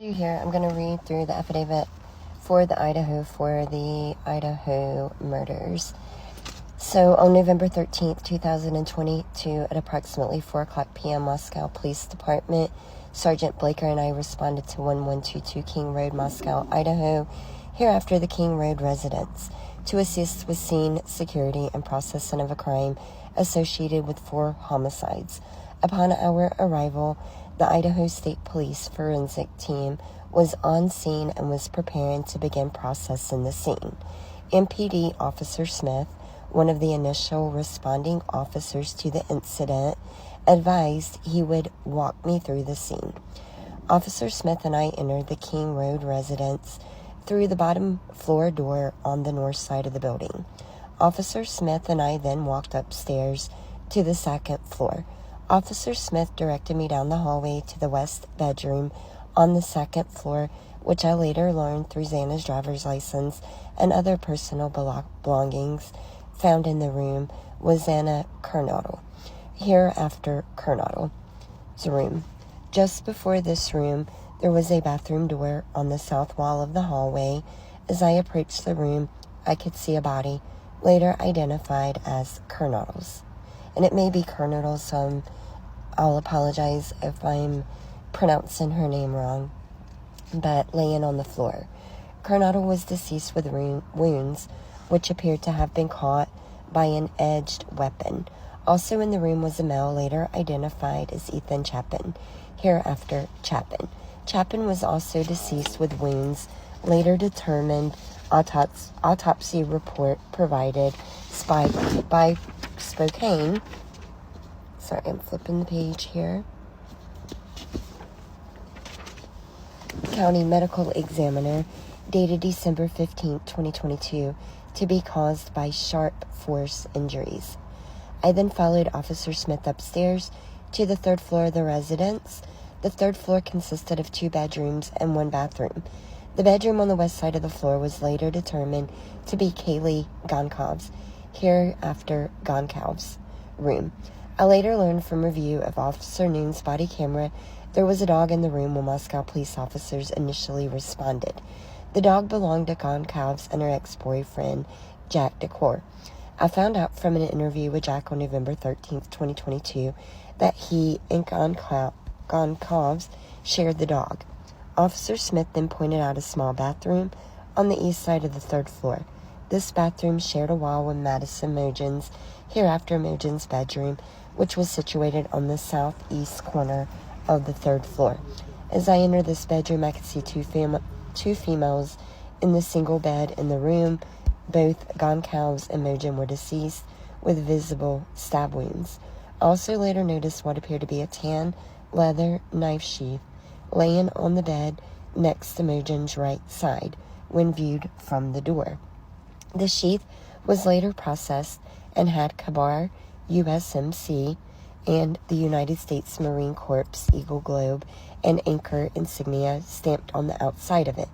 Here, I'm going to read through the affidavit for the Idaho murders. So, on November 13th, 2022, at approximately 4 o'clock p.m., Moscow Police Department, Sergeant Blaker and I responded to 1122 King Road, Moscow, Idaho, hereafter the King Road residence, to assist with scene security and processing of a crime associated with 4 homicides. Upon our arrival, the Idaho State Police forensic team was on scene and was preparing to begin processing the scene. MPD Officer Smith, one of the initial responding officers to the incident, advised he would walk me through the scene. Officer Smith and I entered the King Road residence through the bottom floor door on the north side of the building. Officer Smith and I then walked upstairs to the second floor. Officer Smith directed me down the hallway to the west bedroom on the second floor, which I later learned through Xana's driver's license and other personal belongings found in the room was Xana Kernodle's room. Just before this room, there was a bathroom door on the south wall of the hallway. As I approached the room, I could see a body, later identified as Kernodle's. And it may be Kernodle, so I'll apologize if I'm pronouncing her name wrong, but laying on the floor. Kernodle was deceased with wounds, which appeared to have been caught by an edged weapon. Also in the room was a male later identified as Ethan Chapin, hereafter Chapin. Chapin was also deceased with wounds, later determined autopsy report provided by Spokane. Sorry, I'm flipping the page here. County Medical Examiner, dated December 15, 2022, to be caused by sharp force injuries. I then followed Officer Smith upstairs to the third floor of the residence. The third floor consisted of 2 bedrooms and 1 bathroom. The bedroom on the west side of the floor was later determined to be Kaylee Gonkov's, hereafter Gonkov's, room. I later learned from review of Officer Noon's body camera there was a dog in the room when Moscow police officers initially responded. The dog belonged to Gonkov's and her ex-boyfriend, Jack Decor. I found out from an interview with Jack on November 13th, 2022, that he and Gonkov's shared the dog. Officer Smith then pointed out a small bathroom on the east side of the third floor. This bathroom shared a wall with Madison Mogen's, hereafter Mogen's bedroom, which was situated on the southeast corner of the third floor. As I entered this bedroom, I could see two females in the single bed in the room. Both Gonkov's and Mogen were deceased with visible stab wounds. I also later noticed what appeared to be a tan leather knife sheath laying on the bed next to Mogen's right side when viewed from the door. The sheath was later processed and had Kabar, USMC, and the United States Marine Corps Eagle Globe and anchor insignia stamped on the outside of it.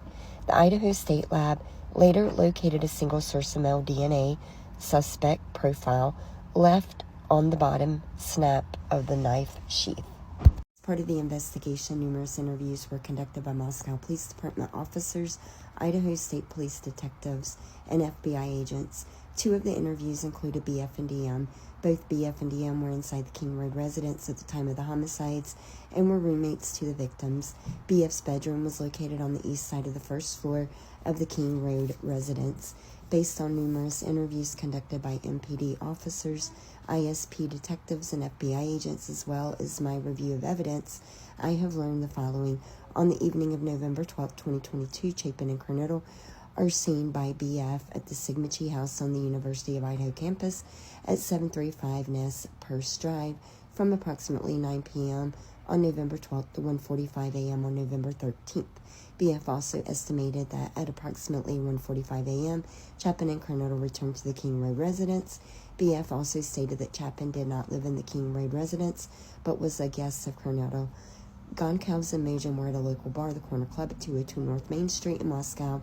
The Idaho State Lab later located a single source of male DNA suspect profile left on the bottom snap of the knife sheath. As part of the investigation, numerous interviews were conducted by Moscow Police Department officers, Idaho State Police detectives, and FBI agents. 2 of the interviews included BF and DM. Both BF and DM were inside the King Road residence at the time of the homicides and were roommates to the victims. BF's bedroom was located on the east side of the first floor of the King Road residence. Based on numerous interviews conducted by MPD officers, ISP detectives, and FBI agents, as well as my review of evidence, I have learned the following. On the evening of November 12, 2022, Chapin and Kernodle are seen by BF at the Sigma Chi House on the University of Idaho campus at 735 Ness Purse Drive from approximately 9 p.m. on November 12th to 1:45 a.m. on November 13th. BF also estimated that at approximately 1:45 a.m., Chapin and Kernodle returned to the King Road residence. BF also stated that Chapin did not live in the King Road residence, but was a guest of Kernodle. Gonkov's and Mogen were at a local bar, the Corner Club at 202 North Main Street in Moscow.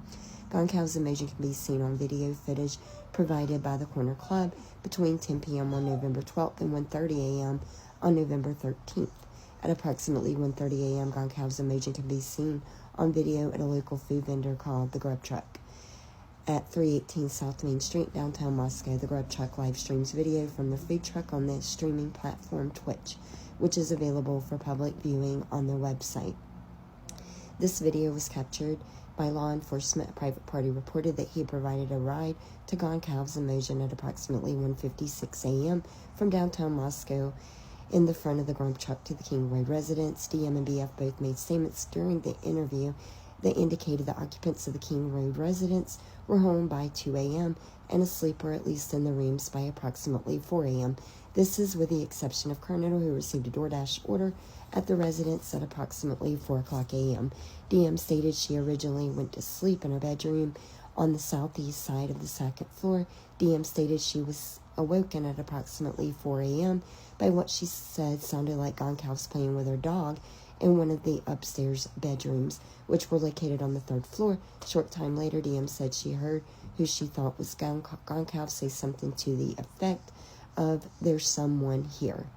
Gonkov's and Mogen can be seen on video footage provided by the Corner Club between 10 p.m. on November 12th and 1:30 a.m. on November 13th. At approximately 1:30 a.m., Gonkov's and Mogen can be seen on video at a local food vendor called The Grub Truck at 318 South Main Street, downtown Moscow. The Grub Truck live streams video from the food truck on the streaming platform Twitch, which is available for public viewing on their website. This video was captured by law enforcement. A private party reported that he provided a ride to Gonkov's Emotion at approximately 1:56 a.m. from downtown Moscow in the front of the Grub Truck to the King Road residence. DM and BF both made statements during the interview that indicated the occupants of the King Road residence were home by 2 a.m. and asleep, or at least in the rooms, by approximately 4 a.m. This is with the exception of Coronado, who received a DoorDash order at the residence at approximately 4 o'clock a.m. DM stated she originally went to sleep in her bedroom on the southeast side of the second floor. DM stated she was awoken at approximately 4 a.m. by what she said sounded like Gonkov's playing with her dog in one of the upstairs bedrooms, which were located on the third floor. Short time later, DM said she heard who she thought was Gonkov say something to the effect of "there's someone here."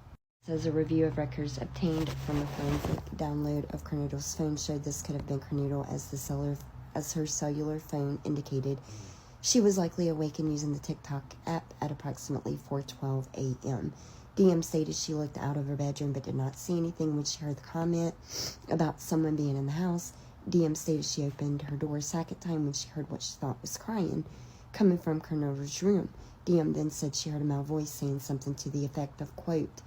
Says a review of records obtained from a forensic download of Cornedo's phone showed this could have been Cornedo, as her cellular phone indicated. She was likely awakened using the TikTok app at approximately 4:12 a.m. DM stated she looked out of her bedroom but did not see anything when she heard the comment about someone being in the house. DM stated she opened her door a second time when she heard what she thought was crying coming from Cornedo's room. DM then said she heard a male voice saying something to the effect of, quote,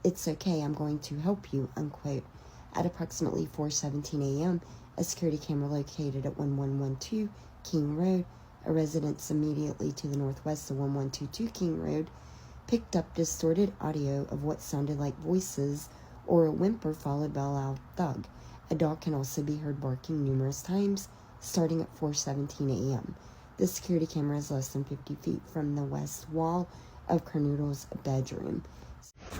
"It's okay, I'm going to help you," unquote. At approximately 4:17 a.m., a security camera located at 1112 King Road, a residence immediately to the northwest of 1122 King Road, picked up distorted audio of what sounded like voices or a whimper followed by a loud thud. A dog can also be heard barking numerous times, starting at 4:17 a.m. The security camera is less than 50 feet from the west wall of Cornedo's bedroom.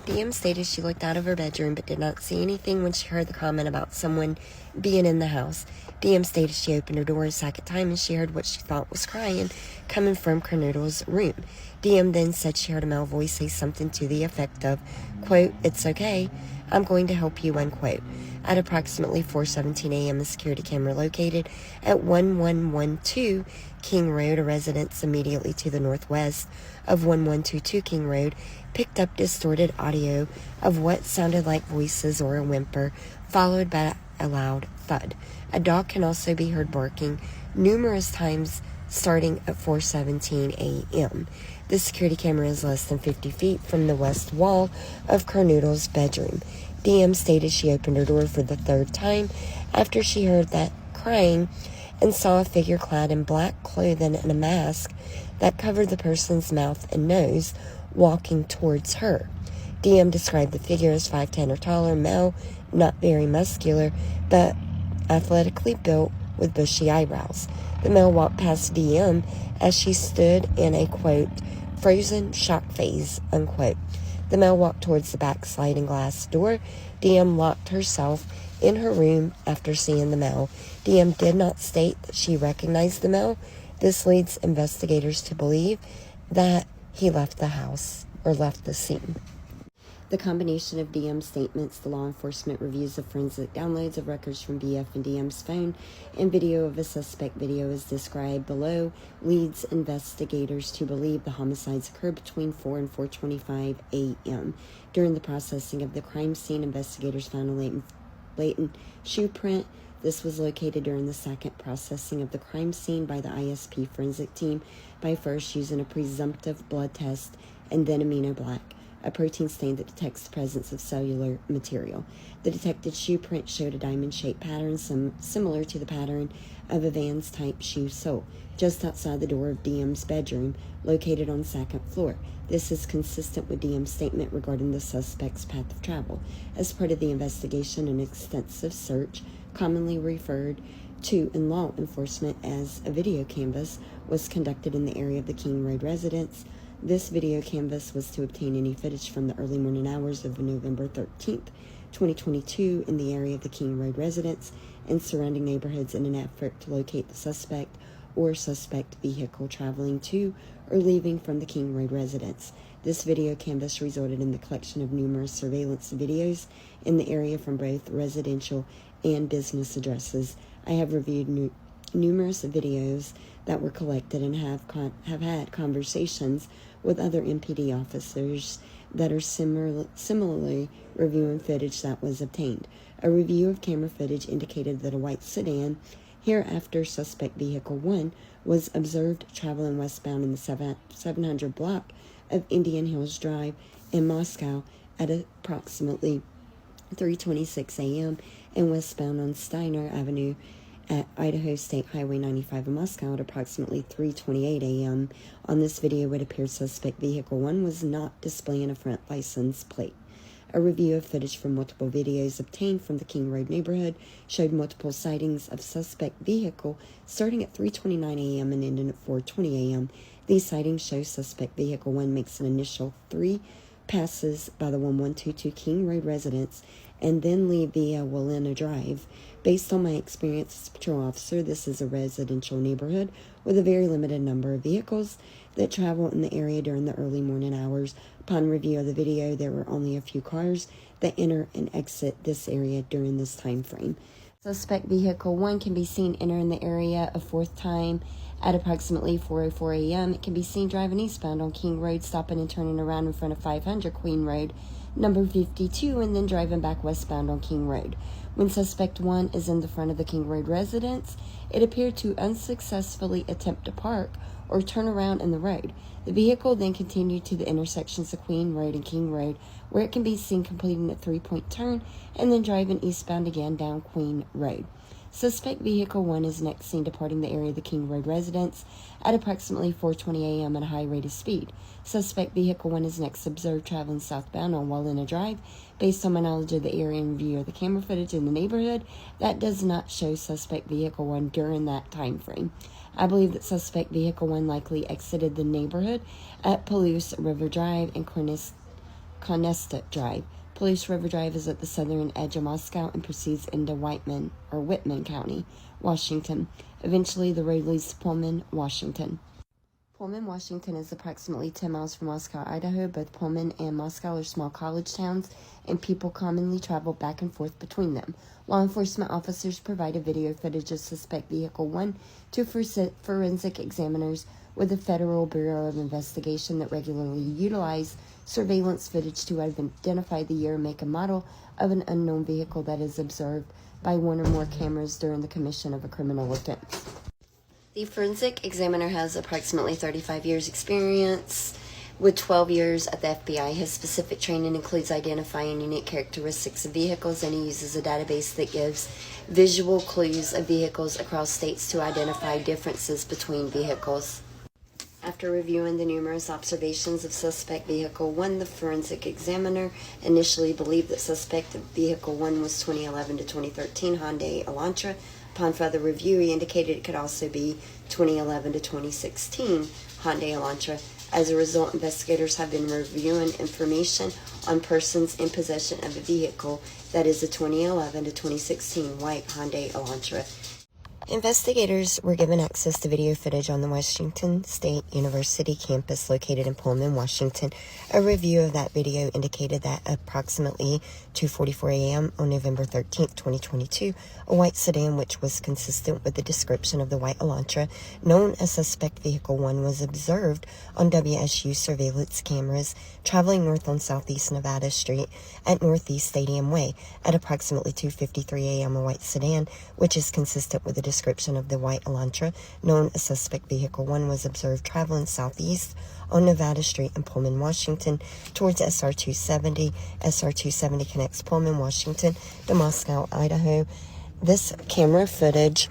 DM stated she looked out of her bedroom but did not see anything when she heard the comment about someone being in the house. DM stated she opened her door a second time and she heard what she thought was crying coming from Cornedo's room. DM then said she heard a male voice say something to the effect of, quote, "It's okay, I'm going to help you," unquote. At approximately 4:17 a.m., a security camera located at 1112 King Road, a residence immediately to the northwest of 1122 King Road, picked up distorted audio of what sounded like voices or a whimper, followed by a loud thud. A dog can also be heard barking numerous times, starting at 4:17 a.m. The security camera is less than 50 feet from the west wall of Cornedo's bedroom. DM stated she opened her door for the third time after she heard that crying and saw a figure clad in black clothing and a mask that covered the person's mouth and nose walking towards her. DM described the figure as 5'10" or taller, male, not very muscular, but athletically built with bushy eyebrows. The male walked past DM as she stood in a, quote, "frozen shock phase," unquote. The male walked towards the back sliding glass door. DM locked herself in her room after seeing the male. DM did not state that she recognized the male. This leads investigators to believe that he left the house or left the scene. The combination of DM's statements, the law enforcement reviews of forensic downloads of records from BF and DM's phone, and video of a suspect video as described below leads investigators to believe the homicides occurred between 4 and 4:25 a.m. During the processing of the crime scene, investigators found a latent shoe print. This was located during the second processing of the crime scene by the ISP forensic team by first using a presumptive blood test and then amino-black, a protein stain that detects the presence of cellular material. The detected shoe print showed a diamond-shaped pattern similar to the pattern of a Vans type shoe sole just outside the door of DM's bedroom, located on the second floor. This is consistent with DM's statement regarding the suspect's path of travel. As part of the investigation, an extensive search, commonly referred to in law enforcement as a video canvas, was conducted in the area of the King Road residence. This video canvas was to obtain any footage from the early morning hours of November 13th, 2022 in the area of the King Road residence and surrounding neighborhoods in an effort to locate the suspect or suspect vehicle traveling to or leaving from the King Road residence. This video canvas resulted in the collection of numerous surveillance videos in the area from both residential and business addresses. I have reviewed numerous videos that were collected and have had conversations with other MPD officers that are similarly reviewing footage that was obtained. A review of camera footage indicated that a white sedan, hereafter suspect vehicle 1, was observed traveling westbound in the 700 block of Indian Hills Drive in Moscow at approximately 3:26 a.m. and westbound on Steiner Avenue at Idaho State Highway 95 in Moscow at approximately 3:28 a.m. On this video, it appears suspect vehicle 1 was not displaying a front license plate. A review of footage from multiple videos obtained from the King Road neighborhood showed multiple sightings of suspect vehicle starting at 3:29 a.m. and ending at 4:20 a.m. These sightings show suspect vehicle 1 makes an initial 3 passes by the 1122 King Road residence and then leave via Walena Drive. Based on my experience as a patrol officer, this is a residential neighborhood with a very limited number of vehicles that travel in the area during the early morning hours. Upon review of the video, there were only a few cars that enter and exit this area during this time frame. Suspect vehicle 1 can be seen entering the area a fourth time at approximately 4:04 a.m. It can be seen driving eastbound on King Road, stopping and turning around in front of 500 Queen Road, number 52, and then driving back westbound on King Road. When suspect 1 is in the front of the King Road residence, it appeared to unsuccessfully attempt to park or turn around in the road. The vehicle then continued to the intersections of Queen Road and King Road, where it can be seen completing a 3-point turn and then driving eastbound again down Queen Road. Suspect vehicle 1 is next seen departing the area of the King Road residence at approximately 4:20 a.m. at a high rate of speed. Suspect vehicle 1 is next observed traveling southbound on Walena Drive. Based on my knowledge of the area and review of the camera footage in the neighborhood, that does not show suspect vehicle 1 during that time frame. I believe that suspect vehicle 1 likely exited the neighborhood at Palouse River Drive and Conesta Drive. Palouse River Drive is at the southern edge of Moscow and proceeds into Whitman County, Washington. Eventually, the road leads to Pullman, Washington. Pullman, Washington is approximately 10 miles from Moscow, Idaho. Both Pullman and Moscow are small college towns, and people commonly travel back and forth between them. Law enforcement officers provided video footage of suspect vehicle 1 to forensic examiners with the Federal Bureau of Investigation that regularly utilize surveillance footage to identify the year, make, and model of an unknown vehicle that is observed by one or more cameras during the commission of a criminal offense. The forensic examiner has approximately 35 years experience with 12 years at the FBI. His specific training includes identifying unique characteristics of vehicles, and he uses a database that gives visual clues of vehicles across states to identify differences between vehicles. After reviewing the numerous observations of suspect vehicle 1, the forensic examiner initially believed that suspect vehicle 1 was 2011 to 2013 Hyundai Elantra. Upon further review, he indicated it could also be 2011 to 2016 Hyundai Elantra. As a result, investigators have been reviewing information on persons in possession of a vehicle that is a 2011 to 2016 white Hyundai Elantra. Investigators were given access to video footage on the Washington State University campus located in Pullman, Washington. A review of that video indicated that approximately 2:44 a.m. on November 13th, 2022, a white sedan, which was consistent with the description of the white Elantra, known as suspect vehicle 1, was observed on WSU surveillance cameras traveling north on Southeast Nevada Street at Northeast Stadium Way. At approximately 2:53 a.m., a white sedan, which is consistent with the description of the white Elantra, known as suspect vehicle 1, was observed traveling southeast on Nevada Street in Pullman, Washington, towards SR-270. SR-270 connects Pullman, Washington to Moscow, Idaho. This camera footage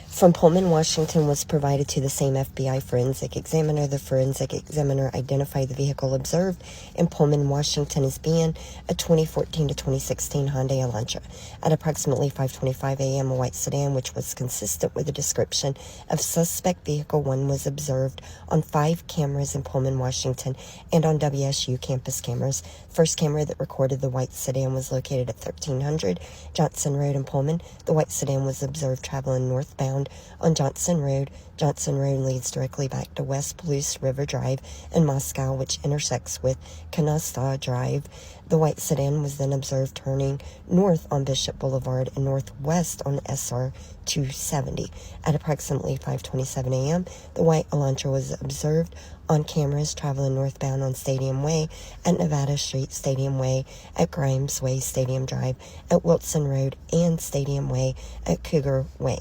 from Pullman, Washington was provided to the same FBI forensic examiner. The forensic examiner identified the vehicle observed in Pullman, Washington as being a 2014 to 2016 Hyundai Elantra. At approximately 5:25 a.m., a white sedan, which was consistent with the description of suspect vehicle 1, was observed on 5 cameras in Pullman, Washington, and on WSU campus cameras. First camera that recorded the white sedan was located at 1300 Johnson Road in Pullman. The white sedan was observed traveling northbound found on Johnson Road. Johnson Road leads directly back to West Palouse River Drive in Moscow, which intersects with Kanasta Drive. The white sedan was then observed turning north on Bishop Boulevard and northwest on SR 270. At approximately 5:27 a.m., the white Elantra was observed on cameras traveling northbound on Stadium Way, at Nevada Street, Stadium Way, at Grimes Way, Stadium Drive, at Wilson Road, and Stadium Way, at Cougar Way.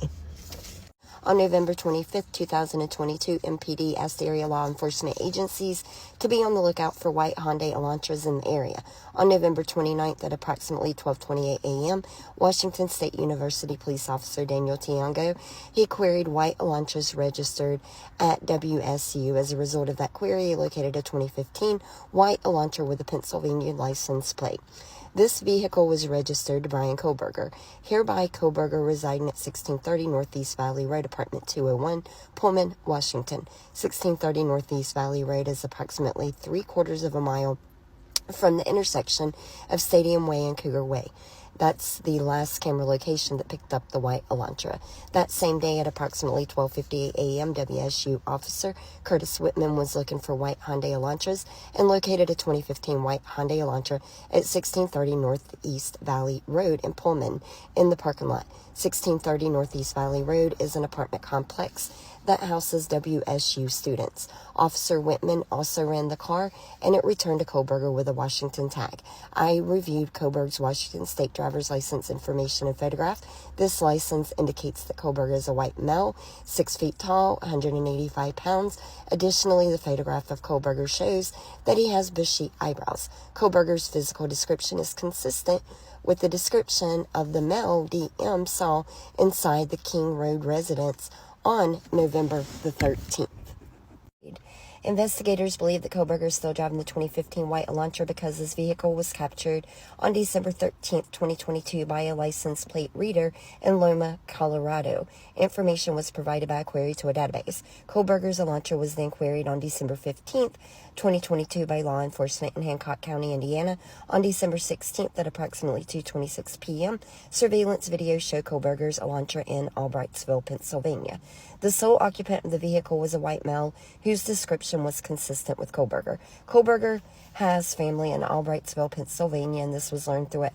On November 25, 2022, MPD asked area law enforcement agencies to be on the lookout for white Hyundai Elantras in the area. On November 29th at approximately 12:28 a.m., Washington State University police officer Daniel Tiango, he queried white Elantras registered at WSU. As a result of that query, he located a 2015 white Elantra with a Pennsylvania license plate. This vehicle was registered to Bryan Kohberger, hereby Kohberger residing at 1630 Northeast Valley Road, Apartment 201, Pullman, Washington. 1630 Northeast Valley Road is approximately 3/4 of a mile from the intersection of Stadium Way and Cougar Way. That's the last camera location that picked up the white Elantra. That same day at approximately 12:58 a.m., WSU officer Curtis Whitman was looking for white Hyundai Elantras and located a 2015 white Hyundai Elantra at 1630 Northeast Valley Road in Pullman in the parking lot. 1630 Northeast Valley Road is an apartment complex that houses WSU students. Officer Whitman also ran the car, and it returned to Kohberger with a Washington tag. I reviewed Kohberger's Washington State driver's license information and photograph. This license indicates that Kohberger is a white male, 6 feet tall, 185 pounds. Additionally, the photograph of Kohberger shows that he has bushy eyebrows. Kohberger's physical description is consistent with the description of the male DM saw inside the King Road residence on November the 13th. Investigators believe that Kohberger is still driving the 2015 white Elantra because his vehicle was captured on December 13th, 2022 by a license plate reader in Loma, Colorado. Information was provided by a query to a database. Kohberger's Elantra was then queried on December 15th, 2022 by law enforcement in Hancock County, Indiana. On December 16th at approximately 2:26 p.m., surveillance videos show Kohberger's Elantra in Albrightsville, Pennsylvania. The sole occupant of the vehicle was a white male whose description was consistent with Kohberger. Kohberger has family in Albrightsville, Pennsylvania, and this was learned through a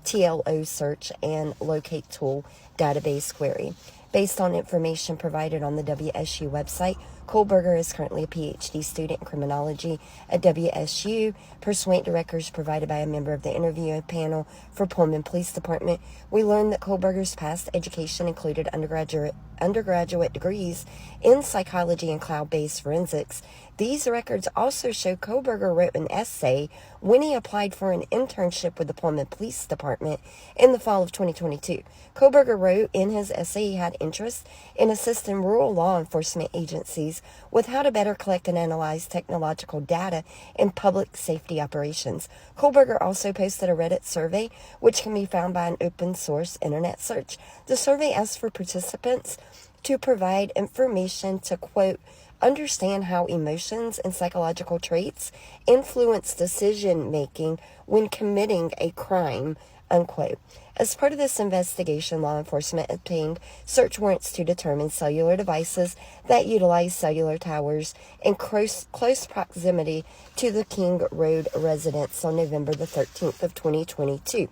TLO search and locate tool database query. Based on information provided on the WSU website, Kohberger is currently a PhD student in criminology at WSU. Pursuant to records provided by a member of the interviewing panel for Pullman Police Department, we learned that Kohberger's past education included undergraduate degrees in psychology and cloud-based forensics. These records also show Kohberger wrote an essay when he applied for an internship with the Pullman Police Department in the fall of 2022. Kohberger wrote in his essay he had interest in assisting rural law enforcement agencies with how to better collect and analyze technological data in public safety operations. Kohberger also posted a Reddit survey, which can be found by an open source internet search. The survey asked for participants to provide information to, quote, understand how emotions and psychological traits influence decision-making when committing a crime, unquote. As part of this investigation, law enforcement obtained search warrants to determine cellular devices that utilize cellular towers in close proximity to the King Road residence on November the 13th of 2022.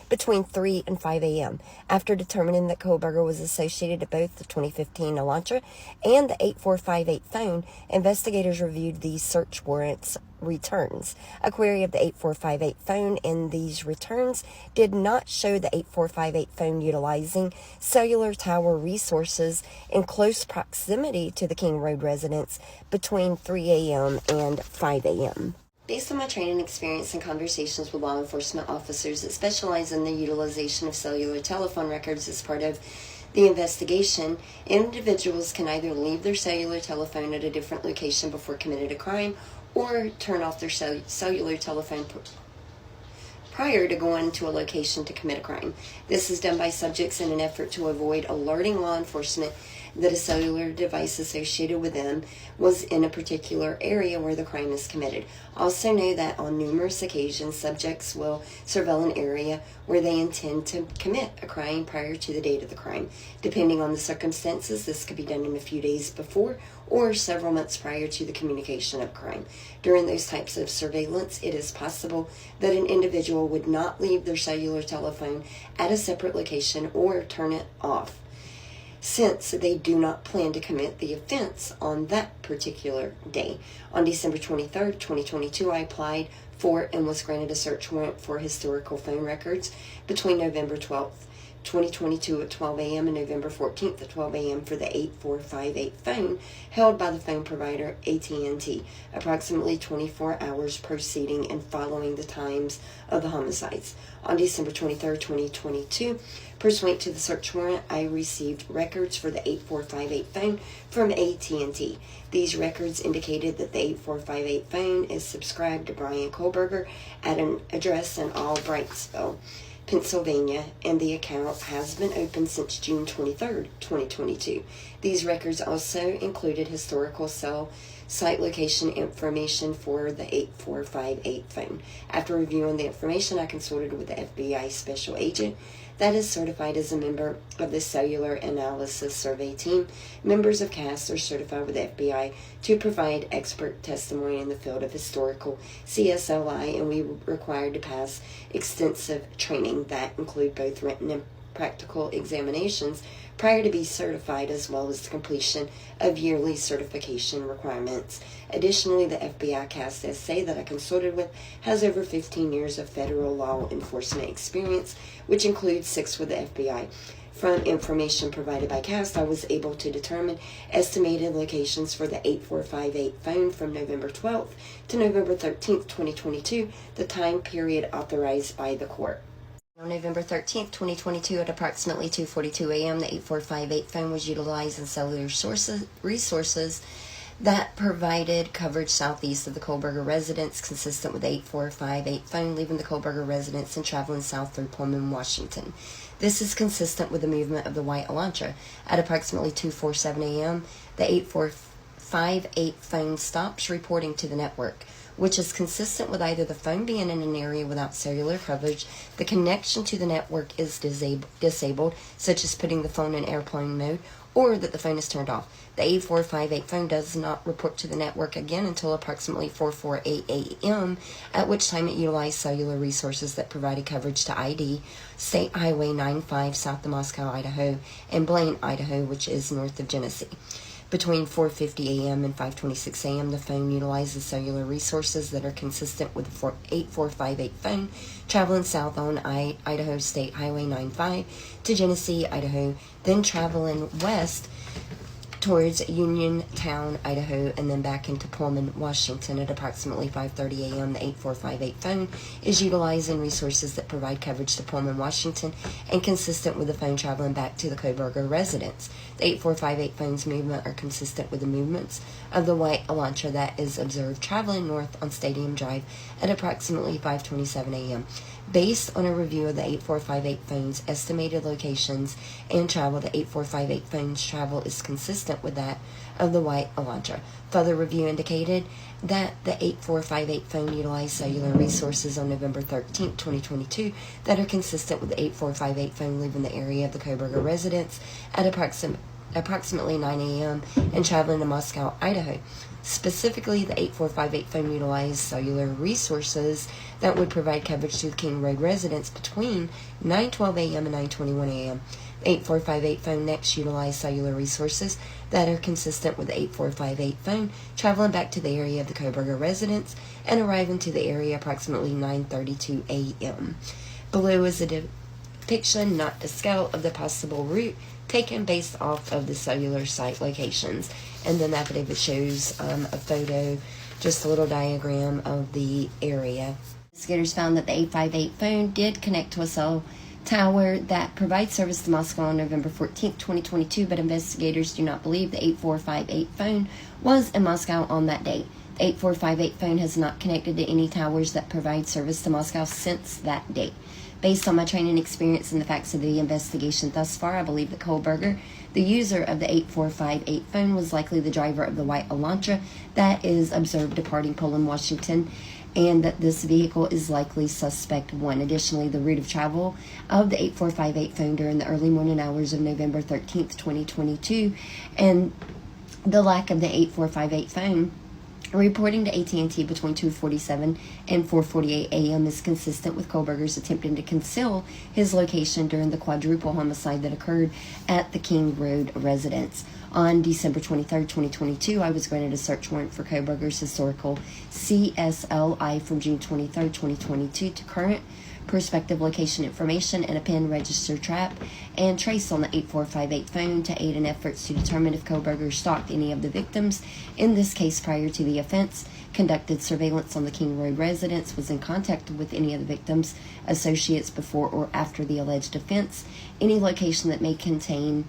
Between 3 and 5 a.m. After determining that Kohberger was associated to both the 2015 Elantra and the 8458 phone, investigators reviewed these search warrants returns. A query of the 8458 phone in these returns did not show the 8458 phone utilizing cellular tower resources in close proximity to the King Road residence between 3 a.m. and 5 a.m. Based on my training experience and conversations with law enforcement officers that specialize in the utilization of cellular telephone records as part of the investigation, individuals can either leave their cellular telephone at a different location before committing a crime or turn off their cellular telephone prior to going to a location to commit a crime. This is done by subjects in an effort to avoid alerting law enforcement that a cellular device associated with them was in a particular area where the crime is committed. Also know that on numerous occasions, subjects will surveil an area where they intend to commit a crime prior to the date of the crime. Depending on the circumstances, this could be done in a few days before or several months prior to the communication of crime. During those types of surveillance, it is possible that an individual would not leave their cellular telephone at a separate location or turn it off, since they do not plan to commit the offense on that particular day. On December 23rd, 2022, I applied for and was granted a search warrant for historical phone records between November 12th, 2022 at 12 a.m. and November 14th at 12 a.m. for the 8458 phone held by the phone provider AT&T, approximately 24 hours preceding and following the times of the homicides. On December 23rd, 2022, pursuant to the search warrant, I received records for the 8458 phone from AT&T. These records indicated that the 8458 phone is subscribed to Bryan Kohberger at an address in Albrightsville, Pennsylvania, and the account has been open since June 23rd, 2022. These records also included historical cell site location information for the 8458 phone. After reviewing the information, I consulted with the FBI special agent that is certified as a member of the Cellular Analysis Survey Team. Members of CAST are certified with the FBI to provide expert testimony in the field of historical CSLI, and we were required to pass extensive training that include both written and practical examinations prior to be certified, as well as the completion of yearly certification requirements. Additionally, the FBI CAST SA that I consulted with has over 15 years of federal law enforcement experience, which includes 6 with the FBI. From information provided by CAST, I was able to determine estimated locations for the 8458 phone from November 12th to November 13th, 2022, the time period authorized by the court. On November 13th, 2022, at approximately 2:42 a.m., the 8458 phone was utilizing cellular resources that provided coverage southeast of the Kohberger residence, consistent with the 8458 phone leaving the Kohberger residence and traveling south through Pullman, Washington. This is consistent with the movement of the white Elantra. At approximately 2:47 a.m., the 8458 phone stops reporting to the network, which is consistent with either the phone being in an area without cellular coverage, the connection to the network is disabled, such as putting the phone in airplane mode, or that the phone is turned off. The 8458 phone does not report to the network again until approximately 4:48 a.m., at which time it utilized cellular resources that provided coverage to ID, State Highway 95 south of Moscow, Idaho, and Blaine, Idaho, which is north of Genesee. Between 4:50 a.m. and 5:26 a.m., the phone utilizes cellular resources that are consistent with the 8458 phone, traveling south on Idaho State Highway 95 to Genesee, Idaho, then traveling west towards Uniontown, Idaho, and then back into Pullman, Washington. At approximately 5:30 a.m., the 8458 phone is utilizing resources that provide coverage to Pullman, Washington, and consistent with the phone traveling back to the Kohberger residence. The 8458 phone's movement are consistent with the movements of the white Elantra that is observed traveling north on Stadium Drive at approximately 5:27 a.m. Based on a review of the 8458 phone's estimated locations and travel, the 8458 phone's travel is consistent with that of the white Elantra. Further review indicated that the 8458 phone utilized cellular resources on November 13, 2022 that are consistent with the 8458 phone leaving the area of the Kohberger residence at approximately 9 a.m. and traveling to Moscow, Idaho. Specifically, the 8458 phone utilized cellular resources that would provide coverage to the King Road residence between 9:12 a.m. and 9:21 a.m. The 8458 phone next utilized cellular resources that are consistent with the 8458 phone, traveling back to the area of the Kohberger residence and arriving to the area approximately 9:32 a.m. Below is a depiction, not a scale, of the possible route taken based off of the cellular site locations. And then the affidavit shows a photo, just a little diagram of the area. Investigators found that the 858 phone did connect to a cell tower that provides service to Moscow on November 14, 2022, but investigators do not believe the 8458 phone was in Moscow on that date. The 8458 phone has not connected to any towers that provide service to Moscow since that date. Based on my training experience and the facts of the investigation thus far, I believe that Kohberger, the user of the 8458 phone, was likely the driver of the white Elantra that is observed departing Poland, Washington, and that this vehicle is likely suspect 1. Additionally, the route of travel of the 8458 phone during the early morning hours of November 13th, 2022, and the lack of the 8458 phone reporting to AT&T between 2:47 and 4:48 a.m. is consistent with Kohberger's attempting to conceal his location during the quadruple homicide that occurred at the King Road residence. On December 23, 2022, I was granted a search warrant for Kohberger's historical CSLI from June 23, 2022 to current prospective location information and a PIN register trap and trace on the 8458 phone to aid in efforts to determine if Kohberger stalked any of the victims in this case prior to the offense, conducted surveillance on the King Road residence, was in contact with any of the victims' associates before or after the alleged offense, any locations that may contain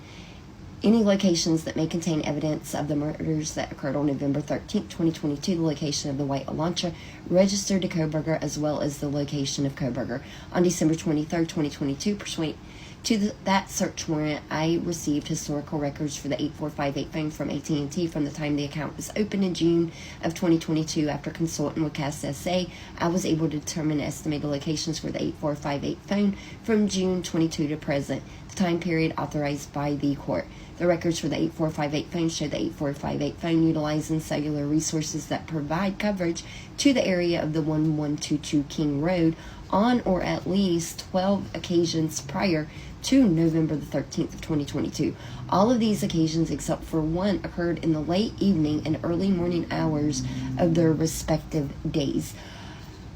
evidence of the murders that occurred on November 13, 2022, the location of the white Elantra registered to Kohberger, as well as the location of Kohberger. On December 23, 2022, pursuant to that search warrant, I received historical records for the 8458 phone from AT&T from the time the account was opened in June of 2022. After consulting with CAST SA, I was able to determine estimated locations for the 8458 phone from June 22 to present, the time period authorized by the court. The records for the 8458 phone show the 8458 phone utilizing cellular resources that provide coverage to the area of the 1122 King Road on or at least 12 occasions prior to November the 13th of 2022. All of these occasions, except for one, occurred in the late evening and early morning hours of their respective days.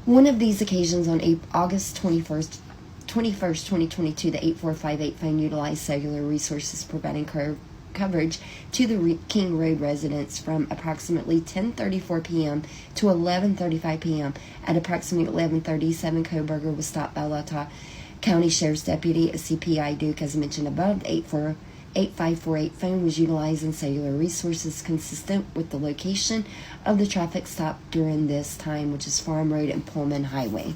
One of these occasions on August 21st, 2022, the 8458 phone utilized cellular resources providing coverage to the King Road residence from approximately 10:34 p.m. to 11:35 p.m. At approximately 11:37, Kohberger was stopped by Latah County Sheriff's Deputy CPI Duke. As mentioned above, the 8548 phone was utilizing cellular resources consistent with the location of the traffic stop during this time, which is Farm Road and Pullman Highway.